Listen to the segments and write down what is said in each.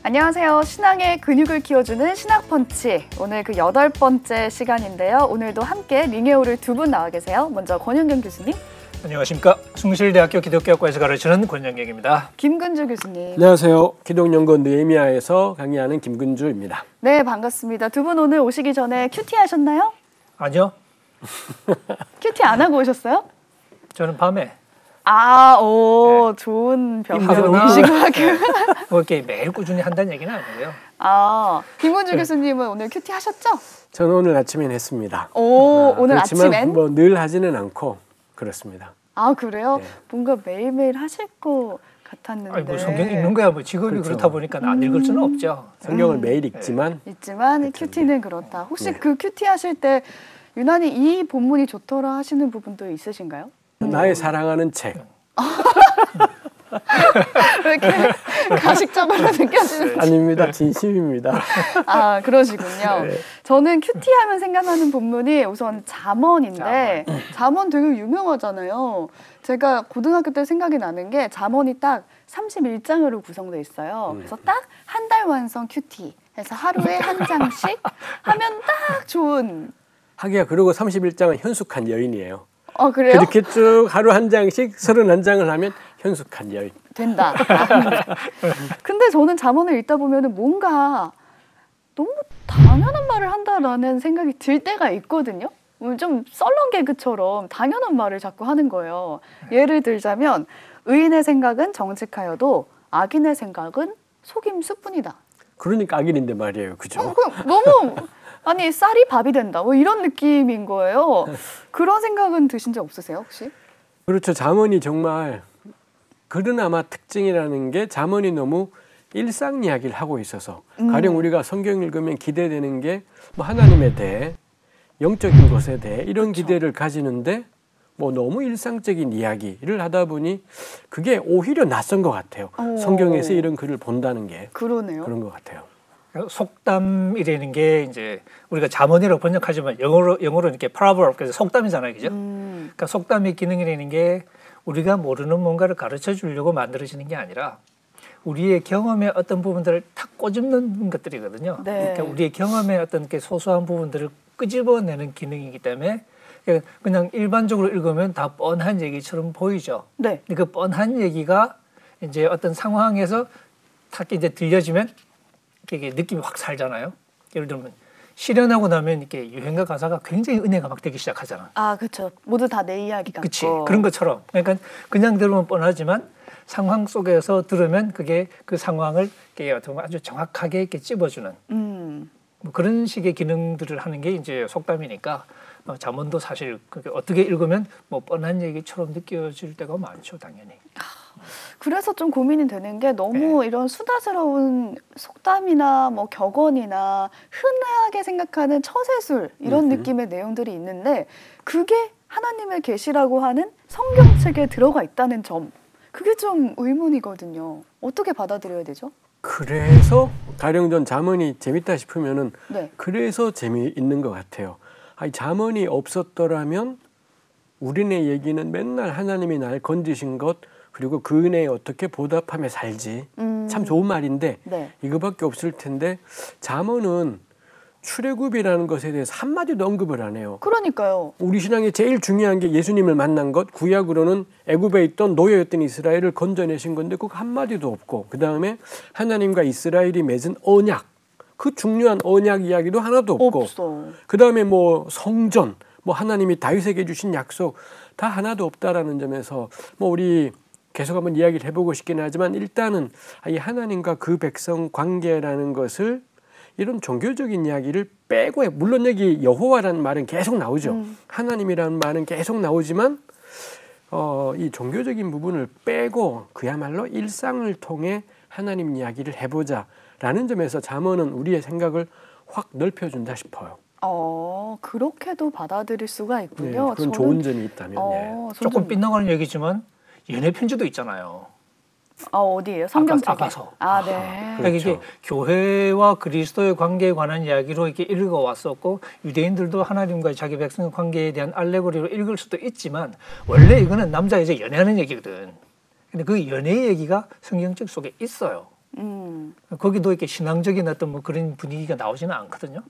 안녕하세요. 신앙의 근육을 키워주는 신학펀치. 오늘 그 8번째 시간인데요. 오늘도 함께 링에오를 두 분 나와 계세요. 먼저 권영경 교수님. 안녕하십니까. 숭실대학교 기독교학과에서 가르치는 권영경입니다. 김근주 교수님. 안녕하세요. 기독연구원 느헤미야에서 강의하는 김근주입니다. 네, 반갑습니다. 두 분 오늘 오시기 전에 큐티 하셨나요? 아니요. 큐티 안 하고 오셨어요? 저는 밤에. 네. 좋은 병명이신 것 같아요. 뭐 이렇게 매일 꾸준히 한다는 얘기는 아니고요. 김근주 교수님은 오늘 큐티 하셨죠? 저는 오늘 아침엔 했습니다. 오늘 아침엔? 뭐 늘 하지는 않고 그렇습니다. 아, 그래요? 네. 뭔가 매일매일 하실 것 같았는데. 아니, 뭐 성경 읽는 거야. 뭐 직업이 그렇죠. 그렇다 보니까 안 읽을 수는 없죠. 성경을 매일 읽지만. 큐티는 그렇다. 혹시 네. 그 큐티 하실 때 유난히 이 본문이 좋더라 하시는 부분도 있으신가요? 나의 사랑하는 책. 왜 이렇게 가식적으로 느껴지는? 아닙니다. 진심입니다. 아, 그러시군요. 네. 저는 큐티하면 생각나는 본문이 우선 잠언인데 잠언 되게 유명하잖아요. 제가 고등학교 때 생각이 나는 게 잠언이 딱 31장으로 구성되어 있어요. 그래서 딱 한 달 완성 큐티 해서 하루에 한 장씩 하면 딱 좋은. 하기야 그리고 31장은 현숙한 여인이에요. 그래요? 그렇게 쭉 하루 한 장씩 31장을 하면 현숙한 여인. 된다. 근데 저는 잠언을 읽다 보면 뭔가 너무 당연한 말을 한다라는 생각이 들 때가 있거든요. 좀 썰렁 개그처럼 당연한 말을 자꾸 하는 거예요. 예를 들자면 의인의 생각은 정직하여도 악인의 생각은 속임수뿐이다. 그러니까 악인인데 말이에요. 그죠? 너무 아니 쌀이 밥이 된다. 뭐 이런 느낌인 거예요. 그런 생각은 드신 적 없으세요 혹시? 그렇죠. 잠언이 정말 그러나마 특징이라는 게 잠언이 너무 일상 이야기를 하고 있어서 가령 우리가 성경 읽으면 기대되는 게 뭐 하나님에 대해 영적인 것에 대해 이런 기대를 가지는데 뭐 너무 일상적인 이야기를 하다 보니 그게 오히려 낯선 것 같아요. 성경에서 이런 글을 본다는 게 그러네요. 그런 것 같아요. 속담이라는 게 이제 우리가 잠언이라고 번역하지만 영어로 이렇게 parable, 그래서 속담이잖아요, 그죠? 그러니까 속담의 기능이라는 게 우리가 모르는 뭔가를 가르쳐 주려고 만들어지는 게 아니라 우리의 경험의 어떤 부분들을 탁 꼬집는 것들이거든요. 네. 그러니까 우리의 경험의 어떤 게 소소한 부분들을 끄집어내는 기능이기 때문에 그냥 일반적으로 읽으면 다 뻔한 얘기처럼 보이죠. 네. 그 뻔한 얘기가 이제 어떤 상황에서 탁 이제 들려지면 이게 느낌이 확 살잖아요. 예를 들면 실현하고 나면 이렇게 유행가 가사가 굉장히 은혜가 막 되기 시작하잖아. 아, 그렇죠. 모두 다 내 이야기 같고. 그치. 그런 것처럼. 그러니까 그냥 들으면 뻔하지만 상황 속에서 들으면 그게 그 상황을 이렇게 아주 정확하게 이렇게 찝어주는 뭐 그런 식의 기능들을 하는 게 이제 속담이니까 잠언도 사실 그게 어떻게 읽으면 뭐 뻔한 얘기처럼 느껴질 때가 많죠, 당연히. 그래서 좀 고민이 되는 게 너무 이런 수다스러운 속담이나 뭐 격언이나 흔하게 생각하는 처세술 이런 느낌의 내용들이 있는데 그게 하나님의 계시라고 하는 성경책에 들어가 있다는 점 그게 좀 의문이거든요. 어떻게 받아들여야 되죠? 그래서 가령 전 잠언이 재밌다 싶으면은 그래서 재미있는 것 같아요. 잠언이 없었더라면 우리네 얘기는 맨날 하나님이 날 건지신 것 그리고 그 은혜에 어떻게 보답하며 살지. 참 좋은 말인데 이거밖에 없을 텐데 잠언은 출애굽이라는 것에 대해서 한마디도 언급을 안 해요. 그러니까요. 우리 신앙에 제일 중요한 게 예수님을 만난 것, 구약으로는 애굽에 있던 노예였던 이스라엘을 건져내신 건데 그거 한마디도 없고 그 다음에 하나님과 이스라엘이 맺은 언약, 그 중요한 언약 이야기도 하나도 없고 그 다음에 뭐 성전, 뭐 하나님이 다윗에게 주신 약속 다 하나도 없다라는 점에서 뭐 우리 계속 한번 이야기를 해보고 싶긴 하지만 일단은 이 하나님과 그 백성 관계라는 것을 이런 종교적인 이야기를 빼고 물론 여기 여호와라는 말은 계속 나오죠. 하나님이라는 말은 계속 나오지만 이 종교적인 부분을 빼고 그야말로 일상을 통해 하나님 이야기를 해보자라는 점에서 잠언은 우리의 생각을 확 넓혀준다 싶어요. 그렇게도 받아들일 수가 있군요. 네, 그런 좋은 점이 있다면. 조금 빗나가는 얘기지만 연애 편지도 있잖아요. 어디예요? 성경책에? 아가서. 네. 그러니까 이게 교회와 그리스도의 관계에 관한 이야기로 이렇게 읽어왔었고 유대인들도 하나님과의 자기 백성의 관계에 대한 알레고리로 읽을 수도 있지만 원래 이거는 남자 여자 연애하는 얘기거든. 근데 그 연애 얘기가 성경책 속에 있어요. 거기도 이렇게 신앙적인 어떤 뭐 그런 분위기가 나오지는 않거든요.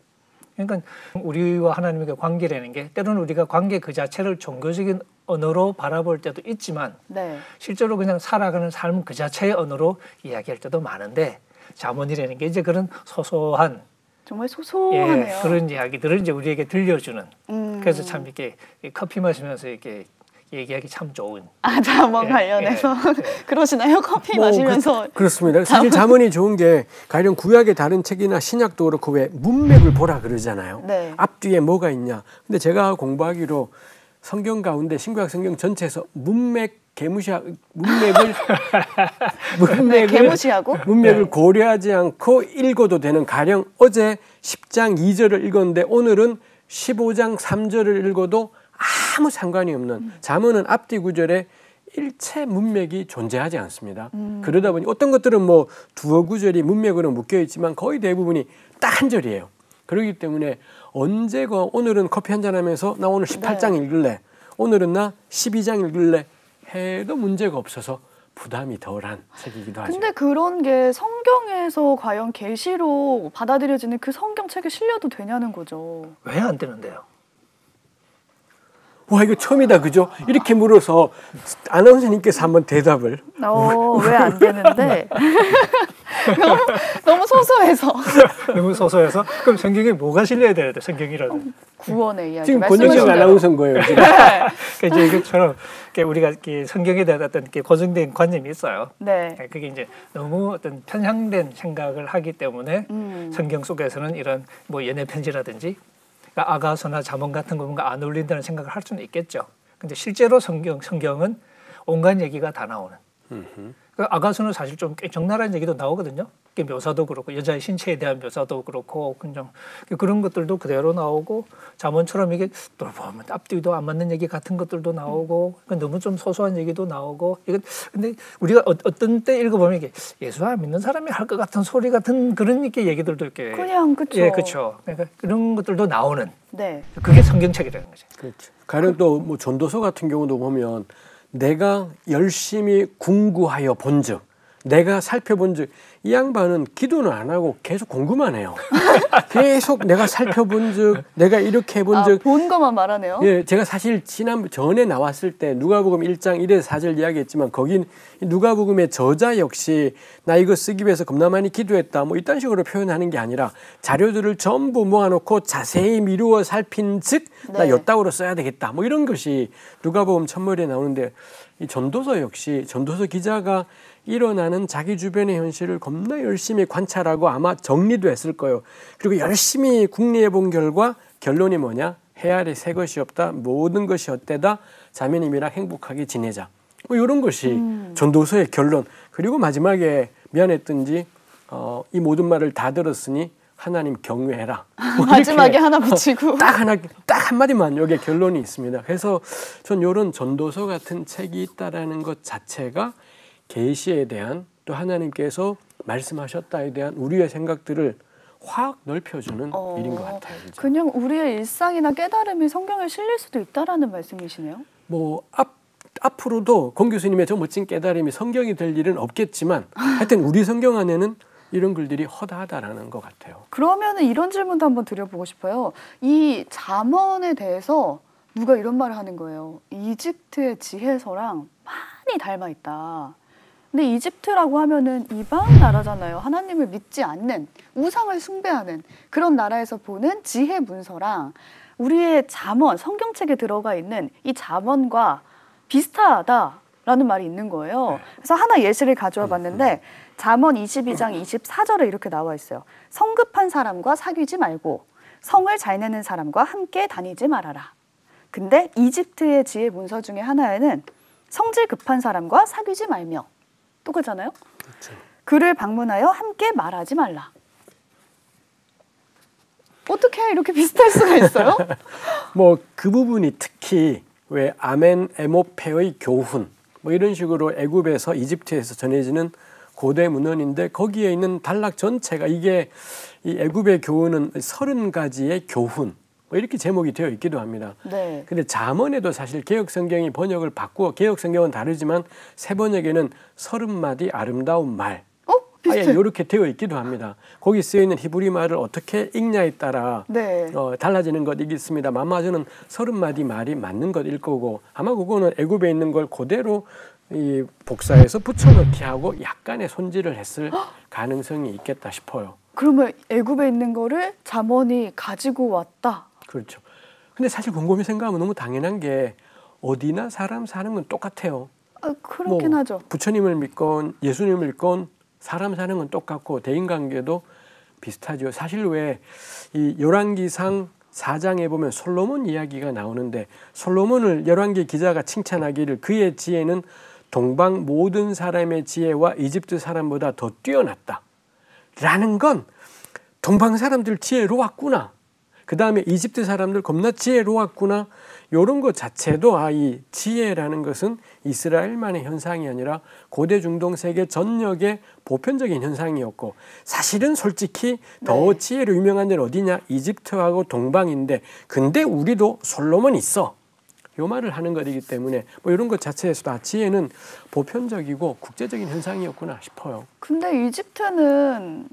그러니까 우리와 하나님의 관계라는 게 때로는 우리가 관계 그 자체를 종교적인 언어로 바라볼 때도 있지만 네. 실제로 그냥 살아가는 삶 그 자체의 언어로 이야기할 때도 많은데 잠언이라는 게 이제 그런 소소한 정말 소소하네요. 그런 이야기들을 이제 우리에게 들려주는 그래서 참 이렇게 커피 마시면서 이렇게 얘기하기 참 좋은. 잠언 관련해서 그러시나요? 커피 마시면서. 그렇습니다. 사실 잠언이 좋은 게 가령 구약의 다른 책이나 신약도 그렇고 왜 문맥을 보라 그러잖아요. 네. 앞뒤에 뭐가 있냐. 근데 제가 공부하기로 성경 가운데 신구약 성경 전체에서 문맥을 고려하지 않고 읽어도 되는 가령 어제 10장 2절을 읽었는데 오늘은 15장 3절을 읽어도 아무 상관이 없는 잠언은 앞뒤 구절에 일체 문맥이 존재하지 않습니다. 그러다 보니 어떤 것들은 뭐 두어 구절이 문맥으로 묶여 있지만 거의 대부분이 딱 한 절이에요. 그렇기 때문에 언제가 오늘은 커피 한잔 하면서 나 오늘 18장 읽을래, 오늘은 나 12장 읽을래 해도 문제가 없어서 부담이 덜한 책이기도 하죠. 근데 그런 게 성경에서 과연 계시로 받아들여지는 그 성경책에 실려도 되냐는 거죠. 왜 안 되는데요? 와, 이거 처음이다, 그죠? 이렇게 물어서 아나운서님께서 한번 대답을. 왜 안 되는데? 너무 소소해서. 너무 소소해서? 그럼 성경에 뭐가 실려야 되는데, 성경이라도? 구원의 이야기. 지금 권영정 아나운서인 거예요, 지금. 그러니까 이제 이것처럼 우리가 성경에 대한 어떤 고정된 관념이 있어요. 네. 그게 이제 너무 어떤 편향된 생각을 하기 때문에 성경 속에서는 이런 뭐 연애 편지라든지 그러니까 아가서나 잠언 같은 거 뭔가 안 어울린다는 생각을 할 수는 있겠죠. 근데 실제로 성경은 온갖 얘기가 다 나오는. 그러니까 아가서는 사실 좀 꽤 적나라한 얘기도 나오거든요. 묘사도 그렇고 여자의 신체에 대한 묘사도 그렇고 그런 것들도 그대로 나오고 잠언처럼 이게 또 보면 앞뒤도 안 맞는 얘기 같은 것들도 나오고 너무 좀 소소한 얘기도 나오고 근데 우리가 어떤 때 읽어보면 이게 예수 안 믿는 사람이 할 것 같은 소리 같은 그런 이렇게 얘기들도 이렇게 그냥 그렇죠. 예, 그렇죠. 그러니까 그런 것들도 나오는. 네. 그게 성경책이라는 거죠. 그렇죠. 가령 또 뭐 전도서 같은 경우도 보면 내가 열심히 궁구하여 본즉, 내가 살펴본즉, 이 양반은 기도는 안 하고 계속 공부만 해요. 계속 내가 살펴본즉, 내가 이렇게 해본즉. 본 것만 말하네요. 예, 제가 사실 전에 나왔을 때 누가복음 1장 1에서 4절 이야기했지만 거긴 누가복음의 저자 역시 나 이거 쓰기 위해서 겁나 많이 기도했다 뭐 이딴 식으로 표현하는 게 아니라 자료들을 전부 모아놓고 자세히 미루어 살핀 즉 나 이따구로 써야 되겠다 뭐 이런 것이 누가복음 첫머리에 나오는데 이 전도서 역시 전도서 기자가 일어나는 자기 주변의 현실을 겁나 열심히 관찰하고 아마 정리도 했을 거예요. 그리고 열심히 궁리해 본 결과 결론이 뭐냐? 해 아래 새 것이 없다. 모든 것이 헛되다. 자매님이랑 행복하게 지내자. 뭐 이런 것이 전도서의 결론. 그리고 마지막에 미안했든지 이 모든 말을 다 들었으니 하나님 경외해라. 뭐 마지막에 하나 붙이고 딱 한마디만 여기에 결론이 있습니다. 그래서 전 이런 전도서 같은 책이 있다라는 것 자체가 계시에 대한 또 하나님께서 말씀하셨다에 대한 우리의 생각들을 확 넓혀주는 일인 것 같아요. 그죠? 그냥 우리의 일상이나 깨달음이 성경에 실릴 수도 있다라는 말씀이시네요. 뭐 앞으로도 권 교수님의 저 멋진 깨달음이 성경이 될 일은 없겠지만 하여튼 우리 성경 안에는 이런 글들이 허다하다라는 것 같아요. 그러면 이런 질문도 한번 드려보고 싶어요. 이 잠언에 대해서 누가 이런 말을 하는 거예요. 이집트의 지혜서랑 많이 닮아 있다. 근데 이집트라고 하면은 이방 나라잖아요. 하나님을 믿지 않는, 우상을 숭배하는 그런 나라에서 보는 지혜 문서랑 우리의 잠언, 성경책에 들어가 있는 이 잠언과 비슷하다라는 말이 있는 거예요. 그래서 하나 예시를 가져와 봤는데 잠언 22장 24절에 이렇게 나와 있어요. 성급한 사람과 사귀지 말고 성을 잘 내는 사람과 함께 다니지 말아라. 근데 이집트의 지혜 문서 중에 하나에는 성질 급한 사람과 사귀지 말며 똑같잖아요. 그렇죠. 그를 방문하여 함께 말하지 말라. 어떻게 이렇게 비슷할 수가 있어요? 뭐 그 부분이 특히 왜 아멘 에모페의 교훈 뭐 이런 식으로 애굽에서 이집트에서 전해지는 고대 문헌인데 거기에 있는 단락 전체가 이게 이 애굽의 교훈은 30가지의 교훈 뭐 이렇게 제목이 되어 있기도 합니다. 네. 근데 잠언에도 사실 개역 성경이 번역을 바꾸어 개역 성경은 다르지만 새 번역에는 30마디 아름다운 말. 아예 이렇게 되어 있기도 합니다. 거기 쓰여 있는 히브리 말을 어떻게 읽냐에 따라 네. 달라지는 것 있습니다. 아마 저는 30마디 말이 맞는 것일 거고 아마 그거는 애굽에 있는 걸 그대로 이 복사해서 붙여넣기 하고 약간의 손질을 했을 가능성이 있겠다 싶어요. 그러면 애굽에 있는 거를 잠언이 가지고 왔다. 그렇죠. 근데 사실 곰곰이 생각하면 너무 당연한 게 어디나 사람 사는 건 똑같아요. 그렇긴 하죠. 부처님을 믿건 예수님을 믿건 사람 사는 건 똑같고 대인관계도 비슷하죠. 사실 왜 이 열왕기상 4장에 보면 솔로몬 이야기가 나오는데 솔로몬을 열왕기 기자가 칭찬하기를 그의 지혜는 동방 모든 사람의 지혜와 이집트 사람보다 더 뛰어났다. 라는 건 동방 사람들 지혜로웠구나. 그 다음에 이집트 사람들 겁나 지혜로웠구나. 이런 것 자체도 이 지혜라는 것은 이스라엘만의 현상이 아니라 고대 중동 세계 전역의 보편적인 현상이었고 사실은 솔직히 더 지혜로 유명한 데는 어디냐? 이집트하고 동방인데 근데 우리도 솔로몬 있어. 요 말을 하는 것이기 때문에 이런 것 자체에서도 지혜는 보편적이고 국제적인 현상이었구나 싶어요. 근데 이집트는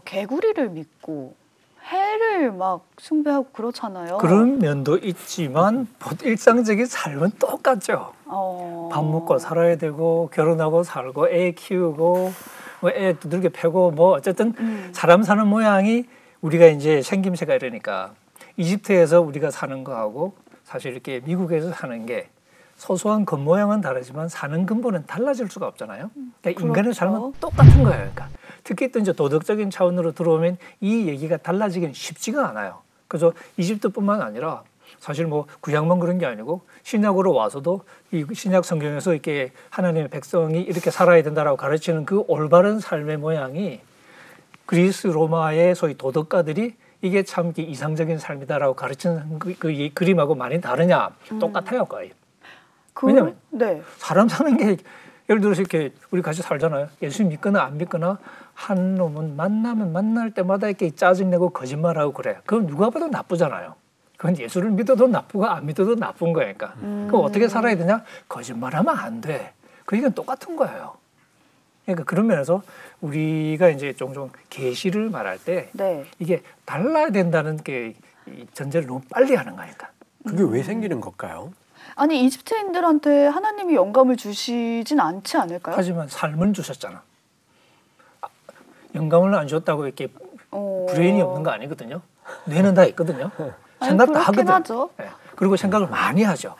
개구리를 믿고 해를 막 숭배하고 그렇잖아요. 그런 면도 있지만 일상적인 삶은 똑같죠. 밥 먹고 살아야 되고 결혼하고 살고 애 키우고 애 두들겨 패고 어쨌든 사람 사는 모양이 우리가 이제 생김새가 이러니까 이집트에서 우리가 사는 거하고 사실 이렇게 미국에서 사는 게 소소한 겉모양은 다르지만 사는 근본은 달라질 수가 없잖아요. 그러니까 인간의 삶은 똑같은 거예요. 그러니까 특히 또 이제 도덕적인 차원으로 들어오면 이 얘기가 달라지기는 쉽지가 않아요. 그래서 이집트뿐만 아니라 사실 구약만 그런 게 아니고 신약으로 와서도 이 신약 성경에서 이렇게 하나님의 백성이 이렇게 살아야 된다라고 가르치는 그 올바른 삶의 모양이 그리스 로마의 소위 도덕가들이 이게 참 이상적인 삶이다라고 가르치는 그 그림하고 많이 다르냐? 똑같아요, 거의. 왜냐면 사람 사는 게 예를 들어서 이렇게 우리 같이 살잖아요. 예수 믿거나 안 믿거나 한 놈은 만나면 만날 때마다 이렇게 짜증내고 거짓말하고 그래. 그건 누가 봐도 나쁘잖아요. 그건 예수를 믿어도 나쁘고 안 믿어도 나쁜 거니까. 그럼 어떻게 살아야 되냐? 거짓말하면 안 돼. 그 얘기는 똑같은 거예요. 그러니까 그런 면에서 우리가 이제 종종 계시를 말할 때 이게 달라야 된다는 게 전제를 너무 빨리 하는 거니까. 그게 왜 생기는 걸까요? 아니 이집트인들한테 하나님이 영감을 주시진 않지 않을까요? 하지만 삶은 주셨잖아. 영감을 안 줬다고 이렇게 브레인이 없는 거 아니거든요. 뇌는 다 있거든요. 생각 다 하거든. 하죠. 네. 그리고 생각을 많이 하죠.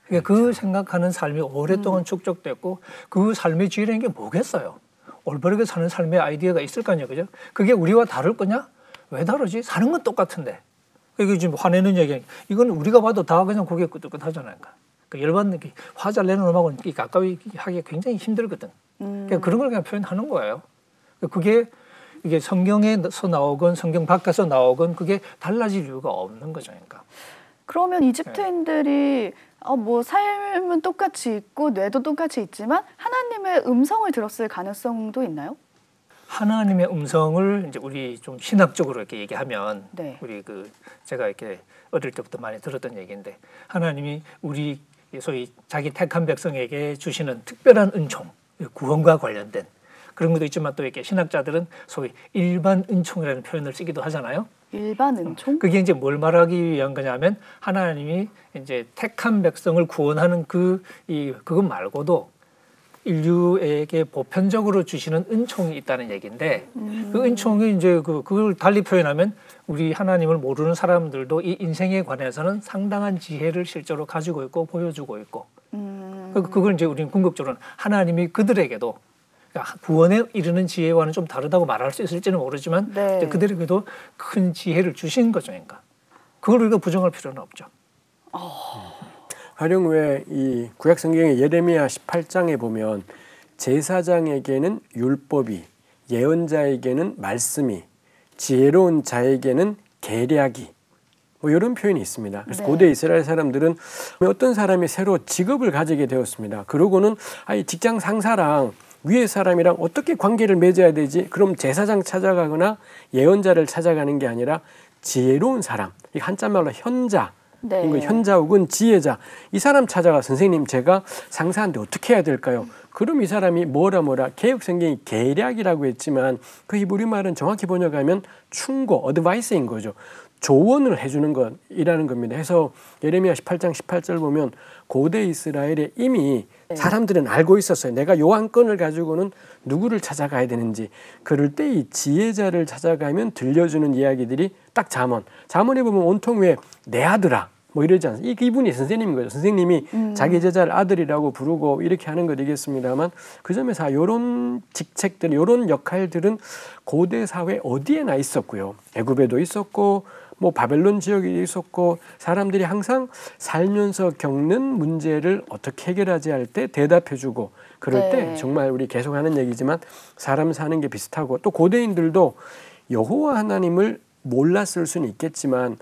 그러니까 그 생각하는 삶이 오랫동안 축적됐고 그 삶의 지혜라는 게 뭐겠어요? 올바르게 사는 삶의 아이디어가 있을 거 아니에요. 그죠? 그게 우리와 다를 거냐? 왜 다르지? 사는 건 똑같은데. 이게 지금 화내는 얘기, 이건 우리가 봐도 다 그냥 고개 끄덕끄덕하잖아요. 그러니까 열받는 게 화 잘 내는 놈하고는 가까이 하기가 굉장히 힘들거든. 그러니까 그런 걸 그냥 표현하는 거예요. 그게 이게 성경에서 나오건 성경 밖에서 나오건 그게 달라질 이유가 없는 거죠. 그러니까. 그러면 이집트인들이 삶은 똑같이 있고 뇌도 똑같이 있지만 하나님의 음성을 들었을 가능성도 있나요? 하나님의 음성을 이제 우리 좀 신학적으로 이렇게 얘기하면 우리 제가 이렇게 어릴 때부터 많이 들었던 얘기인데 하나님이 우리 소위 자기 택한 백성에게 주시는 특별한 은총, 구원과 관련된 그런 것도 있지만 또 이렇게 신학자들은 소위 일반 은총이라는 표현을 쓰기도 하잖아요. 일반 은총? 그게 이제 뭘 말하기 위한 거냐면 하나님이 이제 택한 백성을 구원하는 그것 말고도 인류에게 보편적으로 주시는 은총이 있다는 얘기인데 그 은총이 이제 그걸 달리 표현하면 우리 하나님을 모르는 사람들도 이 인생에 관해서는 상당한 지혜를 실제로 가지고 있고 보여주고 있고 그걸 이제 우리는 궁극적으로는 하나님이 그들에게도 구원에 이르는 지혜와는 좀 다르다고 말할 수 있을지는 모르지만 그들에게도 큰 지혜를 주신 거죠. 그러니까 그걸 우리가 부정할 필요는 없죠. 가령 왜 이 구약 성경의 예레미야 18장에 보면 제사장에게는 율법이, 예언자에게는 말씀이, 지혜로운 자에게는 계략이 이런 표현이 있습니다. 그래서 고대 이스라엘 사람들은 어떤 사람이 새로 직업을 가지게 되었습니다. 그러고는 직장 상사랑 위의 사람이랑 어떻게 관계를 맺어야 되지? 그럼 제사장 찾아가거나 예언자를 찾아가는 게 아니라 지혜로운 사람, 이 한자말로 현자, 현자 혹은 지혜자, 이 사람 찾아가 선생님 제가 상사한테 어떻게 해야 될까요? 그럼 이 사람이 뭐라 개역성경이 계략이라고 했지만 그 히브리 말은 정확히 번역하면 충고, 어드바이스인 거죠. 조언을 해주는 것이라는 겁니다. 해서 예레미야 18장 18절 보면 고대 이스라엘에 이미 사람들은 알고 있었어요. 내가 요 한 건을 가지고는 누구를 찾아가야 되는지. 그럴 때 이 지혜자를 찾아가면 들려주는 이야기들이 딱 잠언에 보면 온통 왜 내 아들아 뭐 이러지 않습니까? 이분이 선생님인 거죠. 선생님이 자기 제자를 아들이라고 부르고 이렇게 하는 것이겠습니다만 그 점에서 이런 직책들, 이런 역할들은 고대 사회 어디에나 있었고요. 애굽에도 있었고 뭐 바벨론 지역에 있었고 사람들이 항상 살면서 겪는 문제를 어떻게 해결하지 할 때 대답해주고 그럴 때 정말 우리 계속 하는 얘기지만 사람 사는 게 비슷하고 또 고대인들도 여호와 하나님을 몰랐을 수는 있겠지만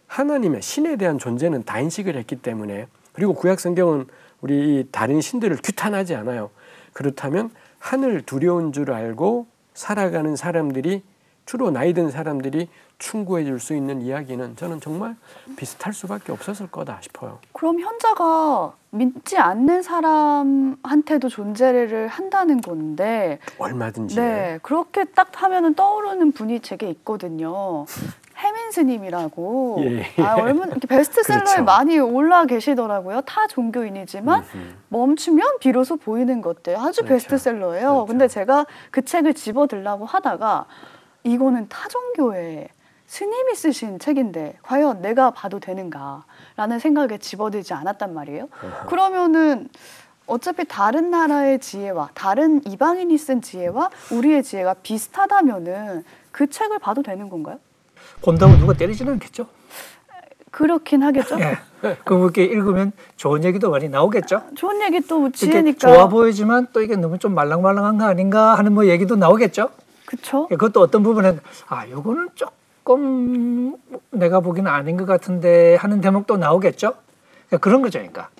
하나님의 신에 대한 존재는 다 인식을 했기 때문에 그리고 구약 성경은 우리 다른 신들을 규탄하지 않아요. 그렇다면 하늘 두려운 줄 알고 살아가는 사람들이 주로 나이 든 사람들이 충고해 줄 수 있는 이야기는 저는 정말 비슷할 수밖에 없었을 거다 싶어요. 그럼 현자가 믿지 않는 사람한테도 존재를 한다는 건데 얼마든지. 네, 그렇게 딱 하면은 떠오르는 분이 제게 있거든요. 해민 스님이라고 얼마나 이렇게 베스트셀러에 그렇죠. 많이 올라 계시더라고요. 타 종교인이지만 멈추면 비로소 보이는 것들 아주 그렇죠. 베스트셀러예요. 그렇죠. 근데 제가 그 책을 집어들라고 하다가 이거는 타 종교의 스님이 쓰신 책인데 과연 내가 봐도 되는가라는 생각에 집어들지 않았단 말이에요. 그러면은 어차피 다른 나라의 지혜와 다른 이방인이 쓴 지혜와 우리의 지혜가 비슷하다면은 그 책을 봐도 되는 건가요? 본다고 누가 때리지는 않겠죠? 그렇긴 하겠죠. 네. 그럼 이렇게 읽으면 좋은 얘기도 많이 나오겠죠? 좋은 얘기 또 지혜니까. 좋아 보이지만 또 이게 너무 좀 말랑말랑한 거 아닌가 하는 뭐 얘기도 나오겠죠? 그렇죠. 그것도 어떤 부분은 요거는 조금 내가 보기는 아닌 것 같은데 하는 대목도 나오겠죠? 그런 거죠. 그러니까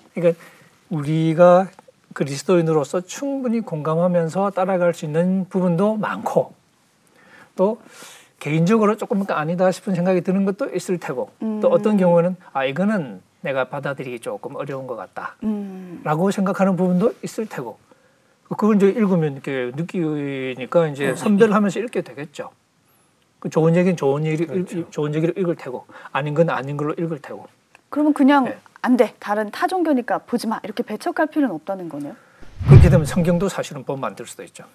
우리가 그리스도인으로서 충분히 공감하면서 따라갈 수 있는 부분도 많고 또 개인적으로 조금 아니다 싶은 생각이 드는 것도 있을 테고 또 어떤 경우는 이거는 내가 받아들이기 조금 어려운 것 같다 라고 생각하는 부분도 있을 테고 그걸 이제 읽으면 이렇게 느끼니까 이제 선별하면서 읽게 되겠죠. 좋은 얘기는 좋은 얘기를 읽을 테고 아닌 건 아닌 걸로 읽을 테고. 그러면 그냥 안 돼. 다른 타 종교니까 보지 마. 이렇게 배척할 필요는 없다는 거네요. 그렇게 되면 성경도 사실은 보면 안 될 수도 있죠.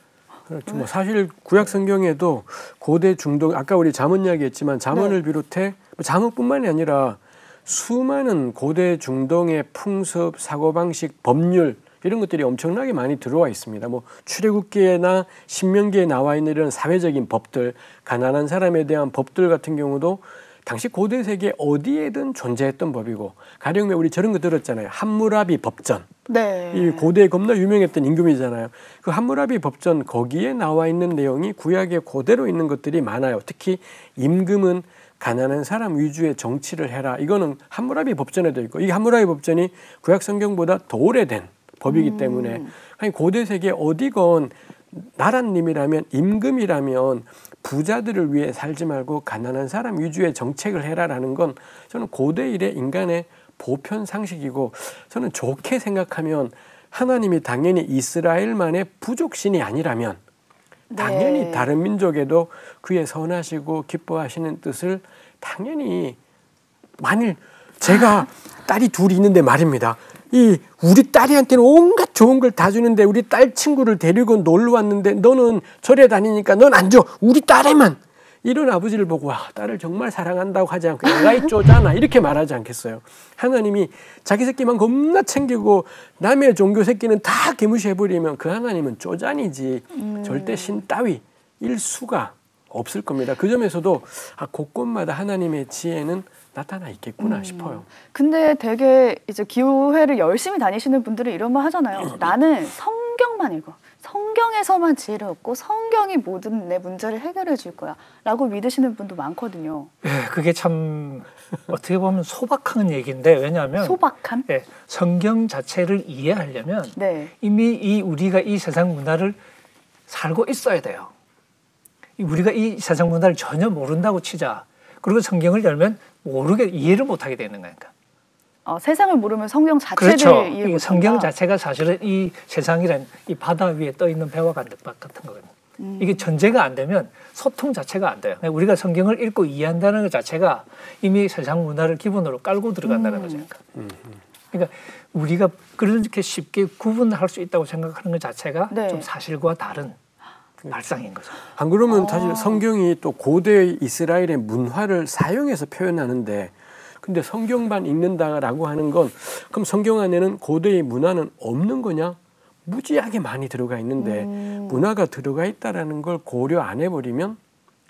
그렇죠. 뭐 사실 구약 성경에도 고대 중동 아까 우리 잠언 이야기했지만 잠언을 비롯해 잠언뿐만이 아니라 수많은 고대 중동의 풍습, 사고방식, 법률 이런 것들이 엄청나게 많이 들어와 있습니다. 뭐 출애굽기나 신명기에 나와 있는 이런 사회적인 법들, 가난한 사람에 대한 법들 같은 경우도 당시 고대 세계 어디에든 존재했던 법이고 가령 우리 저런 거 들었잖아요. 함무라비 법전. 네. 이 고대에 겁나 유명했던 임금이잖아요. 그 함무라비 법전 거기에 나와 있는 내용이 구약에 그대로 있는 것들이 많아요. 특히 임금은 가난한 사람 위주의 정치를 해라. 이거는 함무라비 법전에도 있고 이 함무라비 법전이 구약 성경보다 더 오래된 법이기 때문에 아니 고대 세계 어디건 나라님이라면 임금이라면 부자들을 위해 살지 말고 가난한 사람 위주의 정책을 해라라는 건 저는 고대 일의 인간의 보편 상식이고 저는 좋게 생각하면 하나님이 당연히 이스라엘만의 부족신이 아니라면 당연히 다른 민족에도 그의 선하시고 기뻐하시는 뜻을 당연히 만일 제가 딸이 둘이 있는데 말입니다. 이 우리 딸이한테는 온갖 좋은 걸 다 주는데 우리 딸 친구를 데리고 놀러 왔는데 너는 절에 다니니까 넌 안 줘. 우리 딸에만. 이런 아버지를 보고 와 딸을 정말 사랑한다고 하지 않고 내가 이 쪼잖아 이렇게 말하지 않겠어요. 하나님이 자기 새끼만 겁나 챙기고 남의 종교 새끼는 다 개무시해버리면 그 하나님은 쪼잔이지 절대 신 따위 일수가 없을 겁니다. 그 점에서도 곳곳마다 하나님의 지혜는 나타나 있겠구나 싶어요. 근데 되게 이제 교회를 열심히 다니시는 분들은 이런 말 하잖아요. 나는 성경만 읽어. 성경에서만 지혜를 얻고 성경이 모든 내 문제를 해결해 줄 거야 라고 믿으시는 분도 많거든요. 네, 그게 참 어떻게 보면 소박한 얘기인데 왜냐하면 소박한? 네, 성경 자체를 이해하려면 네. 이미 우리가 이 세상 문화를 살고 있어야 돼요. 우리가 이 세상 문화를 전혀 모른다고 치자. 그리고 성경을 열면 이해를 못하게 되는 거니까. 세상을 모르면 성경 자체를 그렇죠. 이해 못한다. 성경 자체가 사실은 이 세상이란 이 바다 위에 떠 있는 배와 같은 거거든요. 이게 전제가 안 되면 소통 자체가 안 돼요. 우리가 성경을 읽고 이해한다는 것 자체가 이미 세상 문화를 기본으로 깔고 들어간다는 거죠. 그러니까 우리가 그렇게 쉽게 구분할 수 있다고 생각하는 것 자체가 네. 좀 사실과 다른 발상인 거죠. 안 그러면 사실 성경이 또 고대 이스라엘의 문화를 사용해서 표현하는데, 근데 성경만 읽는다라고 하는 건 그럼 성경 안에는 고대의 문화는 없는 거냐? 무지하게 많이 들어가 있는데 문화가 들어가 있다라는 걸 고려 안 해버리면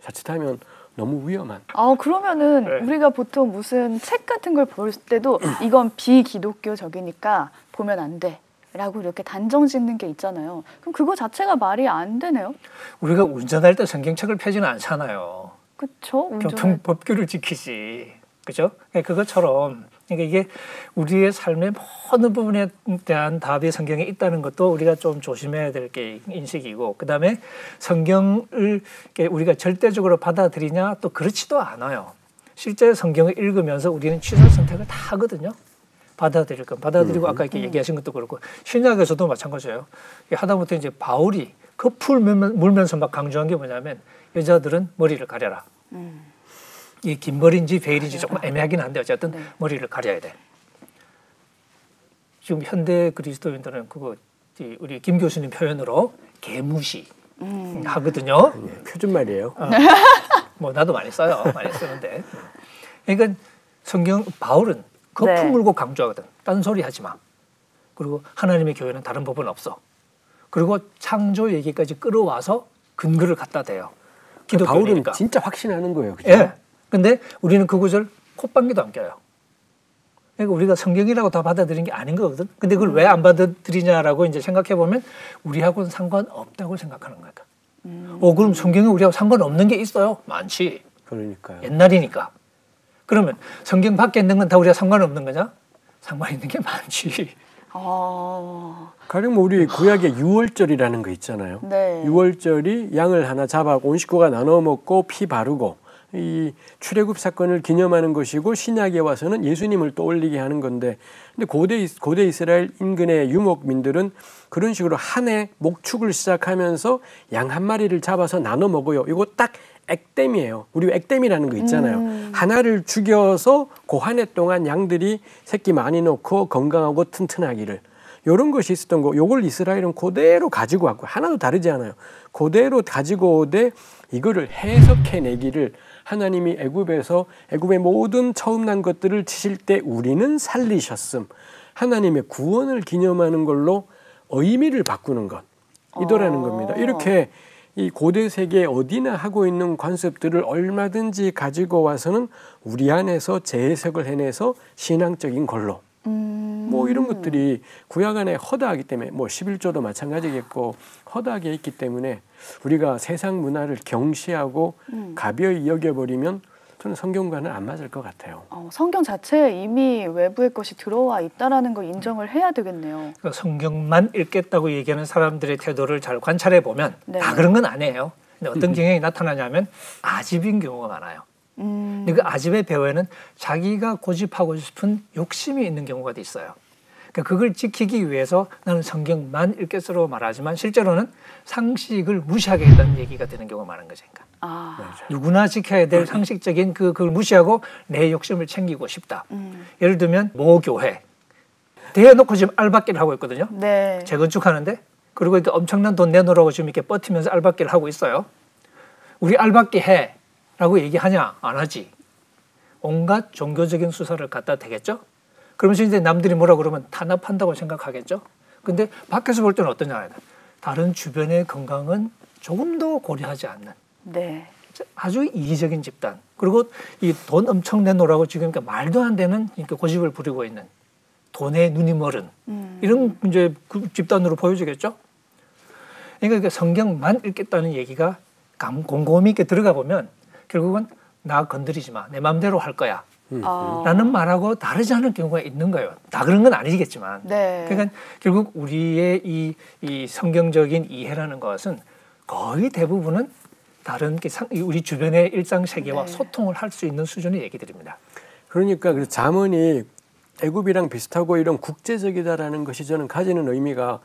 자칫하면 너무 위험한. 그러면은 네. 우리가 보통 무슨 책 같은 걸 볼 때도 이건 비기독교적이니까 보면 안 돼. 라고 이렇게 단정 짓는 게 있잖아요. 그럼 그거 자체가 말이 안 되네요. 우리가 운전할 때 성경책을 펴지는 않잖아요. 그렇죠? 교통법규를 지키지. 그죠? 그것처럼 그러니까 이게 우리의 삶의 모든 부분에 대한 답이 성경에 있다는 것도 우리가 좀 조심해야 될 게 인식이고, 그다음에 성경을 우리가 절대적으로 받아들이냐 또 그렇지도 않아요. 실제 성경을 읽으면서 우리는 취사 선택을 다 하거든요. 받아들일 건 받아들이고 아까 이렇게 얘기하신 것도 그렇고 신약에서도 마찬가지예요. 하다못해 이제 바울이 거풀 물면서 막 강조한 게 뭐냐면 여자들은 머리를 가려라. 이 긴 머리인지 베일인지 조금 애매하긴 한데 어쨌든 네. 머리를 가려야 돼. 지금 현대 그리스도인들은 그거 우리 김 교수님 표현으로 개무시 하거든요. 표준말이에요. 뭐 나도 많이 써요. 많이 쓰는데. 그러니까 성경 바울은 거품 네. 물고 강조하거든. 딴소리 하지 마. 그리고 하나님의 교회는 다른 법은 없어. 그리고 창조 얘기까지 끌어와서 근거를 갖다 대요. 바울은 기독교니까. 진짜 확신하는 거예요. 그죠? 예. 근데 우리는 그 구절 콧방귀도 안 껴요. 그러니까 우리가 성경이라고 다 받아들인 게 아닌 거거든. 근데 그걸 왜 안 받아들이냐라고 이제 생각해 보면 우리하고는 상관없다고 생각하는 거야. 그럼 성경에 우리하고 상관없는 게 있어요? 많지. 그러니까요. 옛날이니까. 그러면 성경 밖에 있는 건 다 우리가 상관없는 거냐? 상관 있는 게 많지. 가령 뭐 우리 구약에 유월절이라는 거 있잖아요. 네. 유월절이 양을 하나 잡아 온 식구가 나눠 먹고 피 바르고 이 출애굽 사건을 기념하는 것이고, 신약에 와서는 예수님을 떠올리게 하는 건데, 근데 고대 이스라엘 인근의 유목민들은 그런 식으로 한 해 목축을 시작하면서 양 한 마리를 잡아서 나눠 먹어요. 이거 딱 액땜이에요. 우리 액땜이라는 거 있잖아요. 하나를 죽여서 그 한 해 동안 양들이 새끼 많이 놓고 건강하고 튼튼하기를. 이런 것이 있었던 거. 요걸 이스라엘은 그대로 가지고 왔고 하나도 다르지 않아요. 그대로 가지고 오되 이거를 해석해내기를, 하나님이 애굽의 모든 처음 난 것들을 치실 때 우리는 살리셨음. 하나님의 구원을 기념하는 걸로 의미를 바꾸는 것. 이더라는 겁니다. 이렇게 이 고대 세계 어디나 하고 있는 관습들을 얼마든지 가지고 와서는 우리 안에서 재해석을 해내서 신앙적인 걸로. 뭐 이런 것들이 구약 안에 허다하기 때문에, 뭐 11조도 마찬가지겠고 허다하게 있기 때문에 우리가 세상 문화를 경시하고 가벼이 여겨버리면 저는 성경과는 안 맞을 것 같아요. 성경 자체에 이미 외부의 것이 들어와 있다라는 걸 인정을 해야 되겠네요. 그러니까 성경만 읽겠다고 얘기하는 사람들의 태도를 잘 관찰해 보면 네. 다 그런 건 아니에요. 근데 어떤 경향이 나타나냐면 아집인 경우가 많아요. 근데 그 아집의 배후에는 자기가 고집하고 싶은 욕심이 있는 경우가 있어요. 그러니까 그걸 지키기 위해서 나는 성경만 읽겠으로 말하지만 실제로는 상식을 무시하겠다는 얘기가 되는 경우가 많은 거죠. 그러니까. 누구나 지켜야 될 상식적인 그걸 무시하고 내 욕심을 챙기고 싶다. 예를 들면 모교회 대놓고 지금 알박기를 하고 있거든요. 네. 재건축하는데, 그리고 이렇게 엄청난 돈 내놓으라고 지금 이렇게 버티면서 알박기를 하고 있어요. 우리 알박기 해라고 얘기하냐? 안 하지. 온갖 종교적인 수사를 갖다 대겠죠. 그러면서 이제 남들이 뭐라 그러면 탄압한다고 생각하겠죠. 근데 밖에서 볼 때는 어떠냐? 다른 주변의 건강은 조금도 고려하지 않는. 네. 아주 이기적인 집단. 그리고 이 돈 엄청 내놓으라고 지금 그러니까 말도 안 되는 그러니까 고집을 부리고 있는, 돈에 눈이 멀은 이런 이제 그 집단으로 보여지겠죠. 그러니까 성경만 읽겠다는 얘기가 곰곰이 있게 들어가 보면 결국은 나 건드리지 마, 내 마음대로 할 거야 라는 말하고 다르지 않은 경우가 있는 거예요. 다 그런 건 아니겠지만. 네. 그러니까 결국 우리의 이 성경적인 이해라는 것은 거의 대부분은 다른 우리 주변의 일상 세계와 네. 소통을 할 수 있는 수준의 얘기들입니다. 그러니까 그 잠언이 애굽이랑 비슷하고 이런 국제적이다라는 것이 저는 가지는 의미가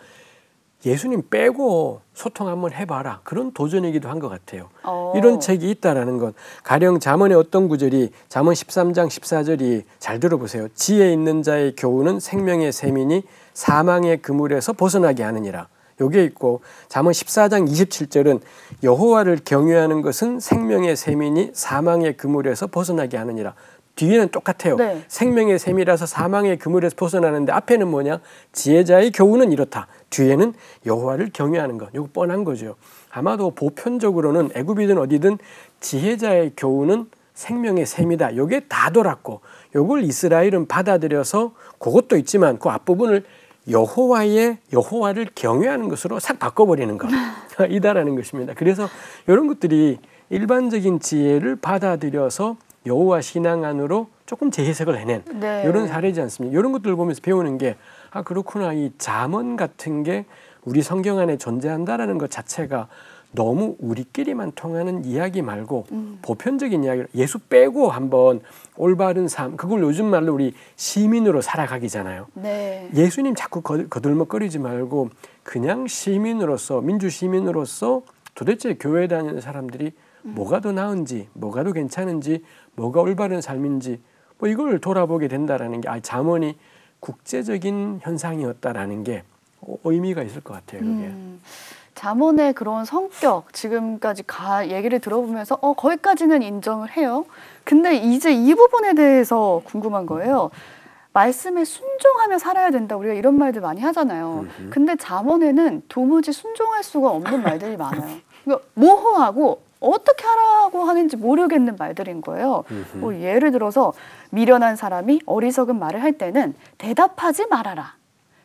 예수님 빼고 소통 한번 해봐라. 그런 도전이기도 한 것 같아요. 이런 책이 있다라는 것. 가령 잠언의 어떤 구절이 잠언 13장 14절이 잘 들어보세요. 지혜 있는 자의 교훈은 생명의 샘이니 사망의 그물에서 벗어나게 하느니라. 요게 있고 잠언 14장 27절은 여호와를 경외하는 것은 생명의 샘이니 사망의 그물에서 벗어나게 하느니라. 뒤에는 똑같아요. 네. 생명의 샘이라서 사망의 그물에서 벗어나는데 앞에는 뭐냐? 지혜자의 교훈은 이렇다. 뒤에는 여호와를 경외하는 것. 이거 뻔한 거죠. 아마도 보편적으로는 애굽이든 어디든 지혜자의 교훈은 생명의 샘이다. 이게 다 돌았고 이걸 이스라엘은 받아들여서 그것도 있지만 그 앞부분을 여호와를 경외하는 것으로 싹 바꿔버리는 것 이다라는 것입니다. 그래서 이런 것들이 일반적인 지혜를 받아들여서 여호와 신앙 안으로 조금 재해석을 해낸 네. 이런 사례지 않습니까? 이런 것들을 보면서 배우는 게 그렇구나. 이 잠언 같은 게 우리 성경 안에 존재한다라는 것 자체가 너무 우리끼리만 통하는 이야기 말고 보편적인 이야기로 예수 빼고 한번 올바른 삶, 그걸 요즘 말로 우리 시민으로 살아가기잖아요. 네. 예수님 자꾸 거들먹거리지 말고 그냥 시민으로서, 민주 시민으로서 도대체 교회 다니는 사람들이 뭐가 더 나은지, 뭐가 더 괜찮은지, 뭐가 올바른 삶인지 뭐 이걸 돌아보게 된다라는 게 잠언이 국제적인 현상이었다라는 게 의미가 있을 것 같아요. 그게. 잠언의 그런 성격 지금까지 얘기를 들어보면서 거기까지는 인정을 해요. 근데 이제 이 부분에 대해서 궁금한 거예요. 말씀에 순종하며 살아야 된다. 우리가 이런 말들 많이 하잖아요. 근데 잠언에는 도무지 순종할 수가 없는 말들이 많아요. 그러니까 모호하고 어떻게 하라고 하는지 모르겠는 말들인 거예요. 뭐 예를 들어서 미련한 사람이 어리석은 말을 할 때는 대답하지 말아라.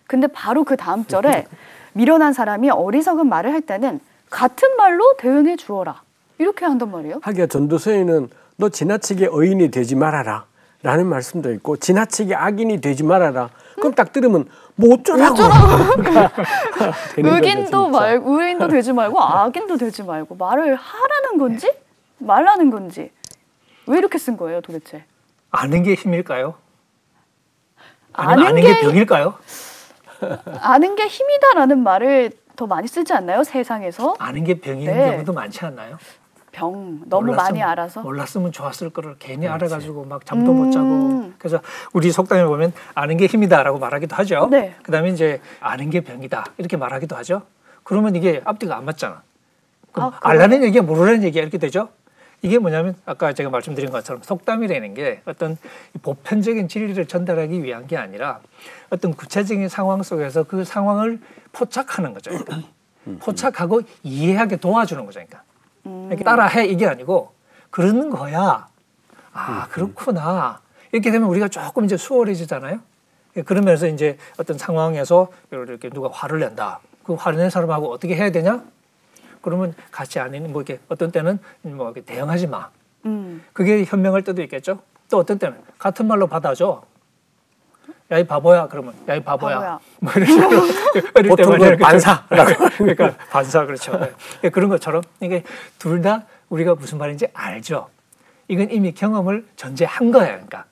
근데 바로 그 다음 절에 미련한 사람이 어리석은 말을 할 때는 같은 말로 대응해 주어라. 이렇게 한단 말이에요. 하기야 전도서에는 너 지나치게 의인이 되지 말아라 라는 말씀도 있고 지나치게 악인이 되지 말아라. 그럼 딱 들으면 뭐 어쩌라고. 의인도 말고 의인도 되지 말고 악인도 되지 말고 말을 하라는 건지 말라는 건지 왜 이렇게 쓴 거예요 도대체? 아는 게 힘일까요? 아는 게 병일까요? 아는 게 힘이다라는 말을 더 많이 쓰지 않나요? 세상에서? 아는 게 병인 경우도 많지 않나요? 병 너무 많이 알아서? 몰랐으면 좋았을 거를 괜히 알아가지고 막 잠도 못 자고. 그래서 우리 속담에 보면 아는 게 힘이다라고 말하기도 하죠. 네. 그다음에 이제 아는 게 병이다 이렇게 말하기도 하죠. 그러면 이게 앞뒤가 안 맞잖아. 그럼 알라는 얘기야 모르라는 얘기야 이렇게 되죠. 이게 뭐냐면 아까 제가 말씀드린 것처럼 속담이라는 게 어떤 보편적인 진리를 전달하기 위한 게 아니라 어떤 구체적인 상황 속에서 그 상황을 포착하는 거죠. 그러니까. 포착하고 이해하게 도와주는 거죠. 그러니까. 따라해 이게 아니고 그러는 거야. 그렇구나. 이렇게 되면 우리가 조금 이제 수월해지잖아요. 그러면서 이제 어떤 상황에서 이렇게 누가 화를 낸다. 그 화를 낸 사람하고 어떻게 해야 되냐? 그러면 같이 아닌 뭐 이렇게 어떤 때는 뭐 이렇게 대응하지 마. 그게 현명할 때도 있겠죠. 또 어떤 때는 같은 말로 받아줘. 야 이 바보야. 그러면 야 이 바보야. 뭐 이런 식으로 보통 반사라고. 그러니까 반사 그렇죠. 네. 그런 것처럼 이게 둘 다 우리가 무슨 말인지 알죠. 이건 이미 경험을 전제한 거예요. 그러니까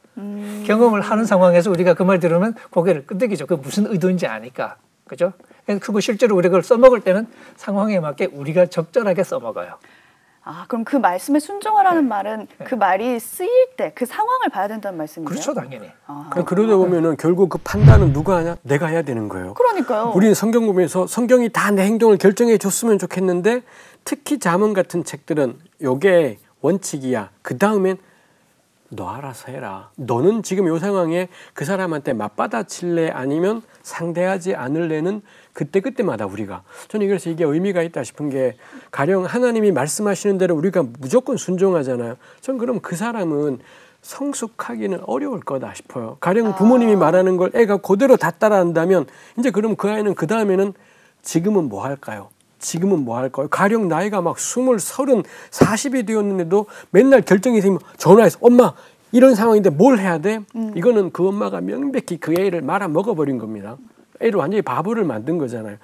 경험을 하는 상황에서 우리가 그 말 들으면 고개를 끄덕이죠. 그 무슨 의도인지 아니까. 그죠? 그리고 실제로 우리가 그걸 써먹을 때는 상황에 맞게 우리가 적절하게 써먹어요. 그럼 그 말씀에 순종하라는 말은 그 말이 쓰일 때 그 상황을 봐야 된다는 말씀이에요? 그렇죠, 당연히. 그러다 보면은 결국 그 판단은 누가 하냐? 내가 해야 되는 거예요. 그러니까요. 우리는 성경 보면서 성경이 다 내 행동을 결정해 줬으면 좋겠는데 특히 잠언 같은 책들은 요게 원칙이야. 그 다음엔 너 알아서 해라. 너는 지금 이 상황에 그 사람한테 맞받아칠래 아니면 상대하지 않을래는 그때그때마다 우리가. 저는 그래서 이게 의미가 있다 싶은 게 가령 하나님이 말씀하시는 대로 우리가 무조건 순종하잖아요. 전 그럼 그 사람은 성숙하기는 어려울 거다 싶어요. 가령 부모님이 말하는 걸 애가 그대로 다 따라한다면 이제 그럼 그 아이는 그 다음에는 지금은 뭐 할까요? 지금은 뭐 할까요? 가령 나이가 막 20, 30, 40이 되었는데도 맨날 결정이 생기면 전화해서 엄마 이런 상황인데 뭘 해야 돼? 이거는 그 엄마가 명백히 그 애를 말아먹어버린 겁니다. 애를 완전히 바보를 만든 거잖아요.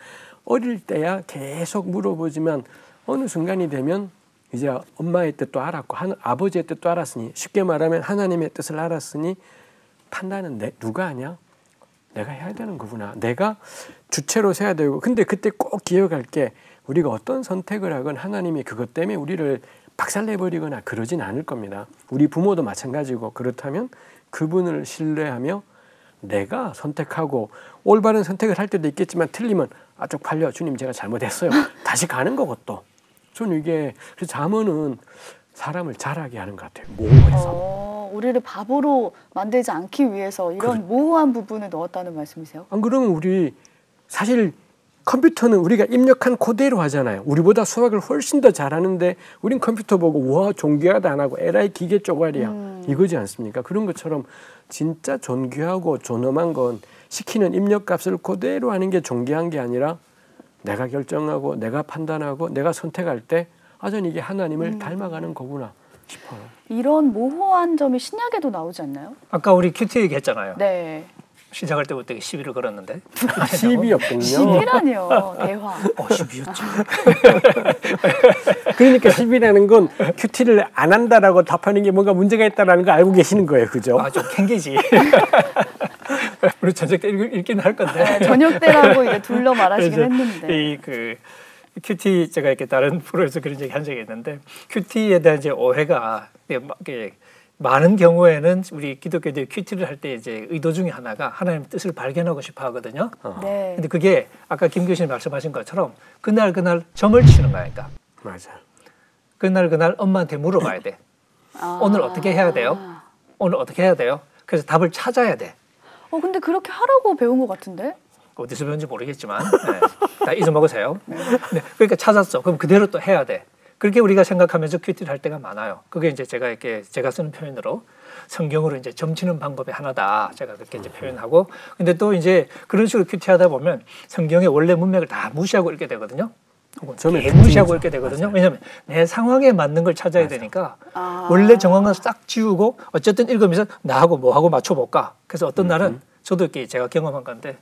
어릴 때야 계속 물어보지만 어느 순간이 되면 이제 엄마의 뜻도 알았고 아버지의 뜻도 알았으니 쉽게 말하면 하나님의 뜻을 알았으니 판단은 누가 하냐? 내가 해야 되는 거구나. 내가 주체로 서야 되고. 근데 그때 꼭 기억할 게 우리가 어떤 선택을 하건 하나님이 그것 때문에 우리를 박살내버리거나 그러진 않을 겁니다. 우리 부모도 마찬가지고 그렇다면 그분을 신뢰하며 내가 선택하고 올바른 선택을 할 때도 있겠지만 틀리면 쪽팔려 주님 제가 잘못했어요. 다시 가는 거고 또. 저는 이게 그래서 잠언은 사람을 자라게 하는 것 같아요. 모호해서. 우리를 바보로 만들지 않기 위해서 이런 모호한 부분을 넣었다는 말씀이세요? 안 그러면 우리 사실 컴퓨터는 우리가 입력한 그대로 하잖아요. 우리보다 수학을 훨씬 더 잘하는데 우린 컴퓨터 보고 와 존귀하다 안 하고 에라이 기계 쪼가리야 이거지 않습니까? 그런 것처럼 진짜 존귀하고 존엄한 건 시키는 입력값을 그대로 하는 게 존귀한 게 아니라 내가 결정하고 내가 판단하고 내가 선택할 때 저는 이게 하나님을 닮아가는 거구나 싶어요. 이런 모호한 점이 신약에도 나오지 않나요? 아까 우리 큐티 얘기했잖아요. 네. 시작할 때부터 시비를 걸었는데. 시비였군요. 시비라니요. 대화. 시비였죠. 그러니까 시비라는 건 큐티를 안 한다라고 답하는 게 뭔가 문제가 있다라는 거 알고 계시는 거예요. 그죠? 좀 캥기지. 우리 저녁 때 읽긴 할 건데. 네, 저녁 때라고 이제 둘러 말하시긴 했는데. 큐티 제가 이렇게 다른 프로에서 그런 얘기 한 적이 있는데 큐티에 대한 이제 오해가 많은 경우에는 우리 기독교들이 큐티를 할 때 이제 의도 중에 하나가 하나님의 뜻을 발견하고 싶어 하거든요. 네. 근데 그게 아까 김 교수님 말씀하신 것처럼 그날 점을 치는 거니까. 맞아. 그날 엄마한테 물어봐야 돼. 오늘 어떻게 해야 돼요? 오늘 어떻게 해야 돼요? 그래서 답을 찾아야 돼. 근데 그렇게 하라고 배운 것 같은데? 어디서 배운지 모르겠지만 다 잊어먹으세요. 네. 그러니까 찾았어. 그럼 그대로 또 해야 돼. 그렇게 우리가 생각하면서 큐티를 할 때가 많아요. 그게 이제 제가 쓰는 표현으로 성경으로 이제 점치는 방법의 하나다. 제가 그렇게 이제 표현하고. 근데 또 이제 그런 식으로 큐티하다 보면 성경의 원래 문맥을 다 무시하고 읽게 되거든요. 혹은 무시하고 읽게 되거든요. 왜냐하면 내 상황에 맞는 걸 찾아야 되니까 원래 정황을 싹 지우고 어쨌든 읽으면서 나하고 뭐하고 맞춰볼까. 그래서 어떤 날은 저도 이렇게 제가 경험한 건데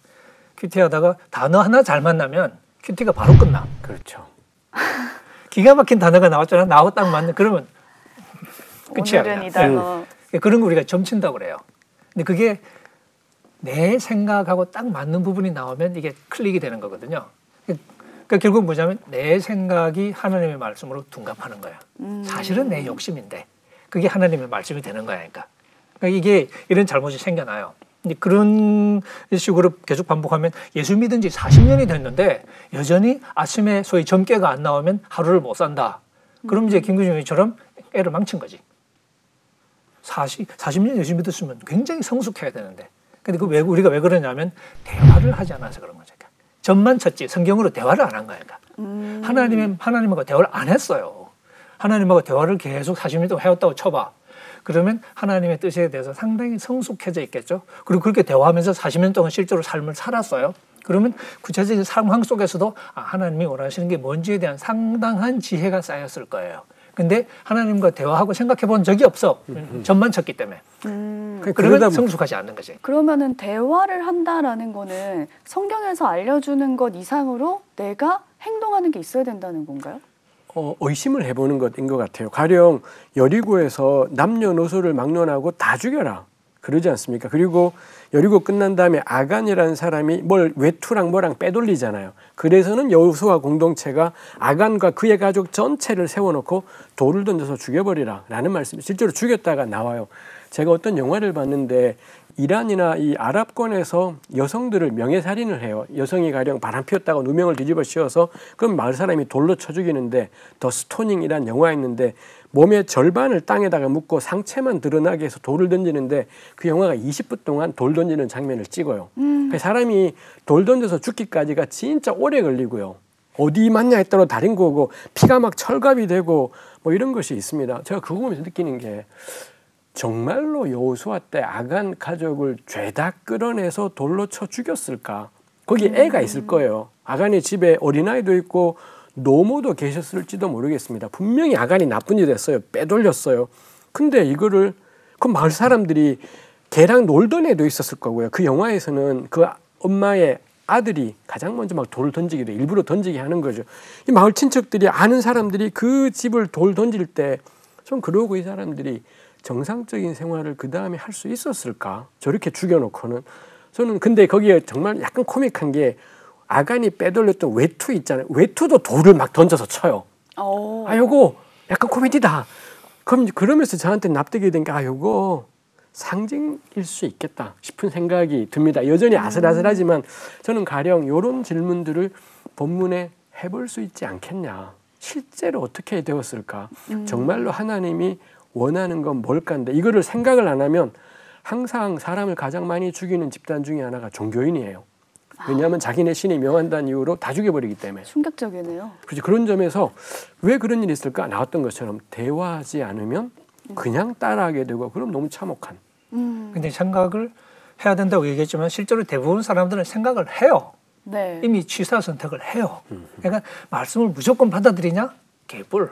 큐티하다가 단어 하나 잘 만나면 큐티가 바로 끝나. 그렇죠. 기가 막힌 단어가 나왔잖아. 나하고 딱 맞는 그러면 끝이야. 오늘은 이 단어. 그런 거 우리가 점친다고 그래요. 근데 그게 내 생각하고 딱 맞는 부분이 나오면 이게 클릭이 되는 거거든요. 그러니까 결국 뭐냐면 내 생각이 하나님의 말씀으로 둔갑하는 거야. 사실은 내 욕심인데 그게 하나님의 말씀이 되는 거니까. 그러니까 이게 이런 잘못이 생겨나요. 근데 그런 식으로 계속 반복하면 예수 믿은 지 40년이 됐는데 여전히 아침에 소위 점괘가 안 나오면 하루를 못 산다. 그럼 이제 김구중이처럼 애를 망친 거지. 40년 예수 믿었으면 굉장히 성숙해야 되는데. 근데 우리가 왜 그러냐면 대화를 하지 않아서 그런 거죠. 점만 쳤지 성경으로 대화를 안 한 거니까. 하나님하고 대화를 안 했어요. 하나님하고 대화를 계속 40년 동안 해왔다고 쳐봐. 그러면 하나님의 뜻에 대해서 상당히 성숙해져 있겠죠. 그리고 그렇게 대화하면서 40년 동안 실제로 삶을 살았어요. 그러면 구체적인 상황 속에서도 하나님이 원하시는 게 뭔지에 대한 상당한 지혜가 쌓였을 거예요. 근데 하나님과 대화하고 생각해 본 적이 없어. 점만 쳤기 때문에. 그러면 성숙하지 않는 거지. 그러면은 대화를 한다라는 거는 성경에서 알려주는 것 이상으로 내가 행동하는 게 있어야 된다는 건가요? 의심을 해보는 것인 것 같아요. 가령 여리고에서 남녀노소를 막론하고 다 죽여라. 그러지 않습니까? 그리고 여리고 끝난 다음에 아간이라는 사람이 뭘 외투랑 뭐랑 빼돌리잖아요. 그래서는 여호수아 공동체가 아간과 그의 가족 전체를 세워놓고 돌을 던져서 죽여버리라 라는 말씀이 실제로 죽였다가 나와요. 제가 어떤 영화를 봤는데 이란이나 이 아랍권에서 여성들을 명예살인을 해요. 여성이 가령 바람 피웠다가 누명을 뒤집어 씌워서 그럼 마을 사람이 돌로 쳐 죽이는데 더 스토닝이란 영화가 있는데 몸의 절반을 땅에다가 묻고 상체만 드러나게 해서 돌을 던지는데 그 영화가 20분 동안 돌 던지는 장면을 찍어요. 사람이 돌 던져서 죽기까지가 진짜 오래 걸리고요. 어디 맞냐에 따라 다른 거고 피가 막 철갑이 되고 뭐 이런 것이 있습니다. 제가 그거 보면서 느끼는 게 정말로 여호수아 때 아간 가족을 죄다 끌어내서 돌로 쳐 죽였을까? 거기 애가 있을 거예요. 아간의 집에 어린아이도 있고 노모도 계셨을지도 모르겠습니다. 분명히 아간이 나쁜 일을 했어요. 빼돌렸어요. 근데 이거를 그 마을 사람들이 걔랑 놀던 애도 있었을 거고요. 그 영화에서는 그 엄마의 아들이 가장 먼저 막 돌 던지기도 일부러 던지게 하는 거죠. 이 마을 친척들이 아는 사람들이 그 집을 돌 던질 때 좀 그러고 이 사람들이 정상적인 생활을 그 다음에 할 수 있었을까? 저렇게 죽여놓고는. 저는 근데 거기에 정말 약간 코믹한 게 아간이 빼돌렸던 외투 있잖아요. 외투도 돌을 막 던져서 쳐요. 아, 요거 약간 코미디다. 그러면서 저한테 납득이 된 게 아, 요거 상징일 수 있겠다 싶은 생각이 듭니다. 여전히 아슬아슬하지만 저는 가령 이런 질문들을 본문에 해볼 수 있지 않겠냐. 실제로 어떻게 되었을까? 정말로 하나님이 원하는 건 뭘까인데 이거를 생각을 안 하면 항상 사람을 가장 많이 죽이는 집단 중에 하나가 종교인이에요. 왜냐하면 자기네 신이 명한다는 이유로 다 죽여버리기 때문에. 충격적이네요. 그렇죠. 그런 점에서 왜 그런 일이 있을까? 나왔던 것처럼 대화하지 않으면 그냥 따라하게 되고 그럼 너무 참혹한. 근데 생각을 해야 된다고 얘기했지만 실제로 대부분 사람들은 생각을 해요. 네. 이미 취사 선택을 해요. 그러니까 말씀을 무조건 받아들이냐? 개뿔.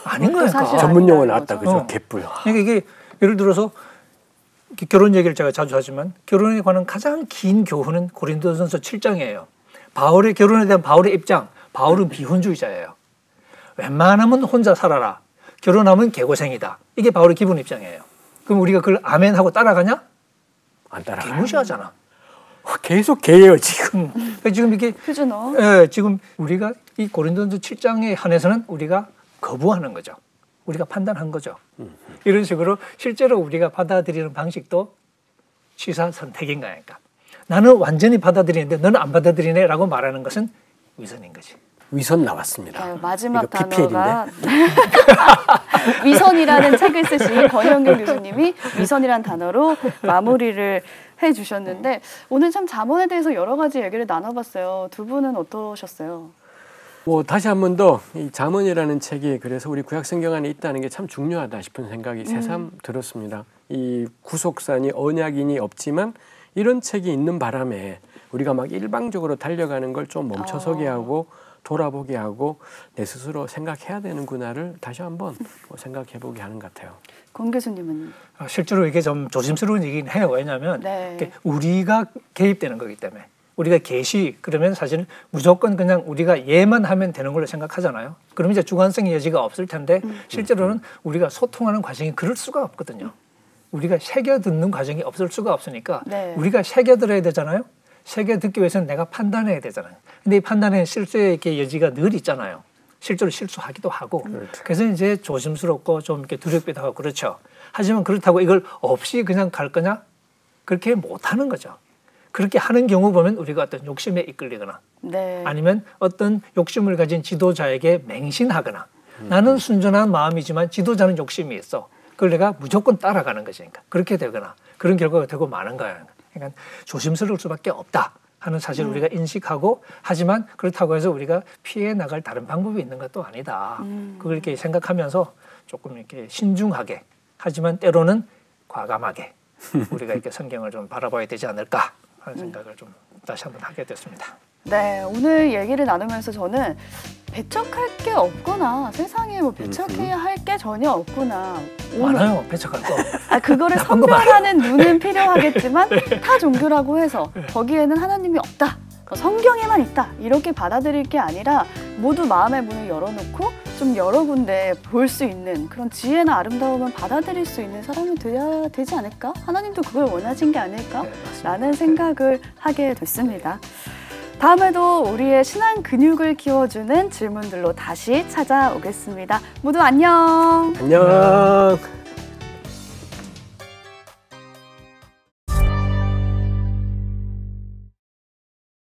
아닌 거니까. 전문 용어 나왔다. 그죠? 개뿔. 그러니까 이게 예를 들어서 결혼 얘기를 제가 자주 하지만 결혼에 관한 가장 긴 교훈은 고린도전서 7장이에요. 바울의 결혼에 대한 바울의 입장. 바울은 비혼주의자예요. 웬만하면 혼자 살아라. 결혼하면 개고생이다. 이게 바울의 기본 입장이에요. 그럼 우리가 그걸 아멘 하고 따라가냐? 안 따라가. 개무시하잖아. 계속 개예요 지금. 지금 이게 표준어. 예, 지금 우리가 이 고린도전서 7장에 한해서는 우리가 거부하는 거죠. 우리가 판단한 거죠. 이런 식으로 실제로 우리가 받아들이는 방식도 취사 선택인 거니까. 나는 완전히 받아들이는데 너는 안 받아들이네라고 말하는 것은 위선인 거지. 위선 나왔습니다. 네, 마지막 PPL인데? 단어가 위선이라는 책을 쓰신 권영경 교수님이 위선이라는 단어로 마무리를 해주셨는데 오늘 참 잠언에 대해서 여러 가지 얘기를 나눠봤어요. 두 분은 어떠셨어요? 다시 한 번 더 이 잠언이라는 책이 그래서 우리 구약 성경 안에 있다는 게 참 중요하다 싶은 생각이 새삼 들었습니다. 이 구속사니 언약인이 없지만 이런 책이 있는 바람에 우리가 막 일방적으로 달려가는 걸 좀 멈춰서게 하고 돌아보게 하고 내 스스로 생각해야 되는구나를 다시 한번 생각해보게 하는 것 같아요. 권 교수님은? 실제로 이게 좀 조심스러운 얘기긴 해요. 왜냐하면 네. 우리가 개입되는 거기 때문에. 우리가 계시 그러면 사실은 무조건 그냥 우리가 예만 하면 되는 걸로 생각하잖아요. 그러면 이제 주관성의 여지가 없을 텐데 실제로는 우리가 소통하는 과정이 그럴 수가 없거든요. 우리가 새겨 듣는 과정이 없을 수가 없으니까 네. 우리가 새겨 들어야 되잖아요. 새겨 듣기 위해서는 내가 판단해야 되잖아요. 근데 이 판단에 실수의 이렇게 여지가 늘 있잖아요. 실제로 실수하기도 하고. 그래서 이제 조심스럽고 좀 이렇게 두렵기도 하고 그렇죠. 하지만 그렇다고 이걸 없이 그냥 갈 거냐? 그렇게 못 하는 거죠. 그렇게 하는 경우 보면 우리가 어떤 욕심에 이끌리거나 네. 아니면 어떤 욕심을 가진 지도자에게 맹신하거나 나는 순전한 마음이지만 지도자는 욕심이 있어. 그걸 내가 무조건 따라가는 것이니까 그렇게 되거나 그런 결과가 되고 마는 거예요. 그러니까 조심스러울 수밖에 없다 하는 사실을 우리가 인식하고 하지만 그렇다고 해서 우리가 피해 나갈 다른 방법이 있는 것도 아니다. 그걸 이렇게 생각하면서 조금 이렇게 신중하게 하지만 때로는 과감하게 우리가 이렇게 성경을 좀 바라봐야 되지 않을까 하는 생각을 좀 다시 한번 하게 됐습니다. 네, 오늘 얘기를 나누면서 저는 배척할 게 없구나. 세상에 뭐 배척해야 할 게 전혀 없구나. 많아요. 배척할 거. 그거를 선별하는 눈은 필요하겠지만 타 종교라고 해서 거기에는 하나님이 없다. 성경에만 있다. 이렇게 받아들일 게 아니라 모두 마음의 문을 열어놓고 좀 여러 군데 볼 수 있는 그런 지혜나 아름다움을 받아들일 수 있는 사람이 돼야 되지 않을까? 하나님도 그걸 원하신 게 아닐까? 네, 라는 생각을 하게 됐습니다. 다음에도 우리의 신앙 근육을 키워주는 질문들로 다시 찾아오겠습니다. 모두 안녕. 안녕.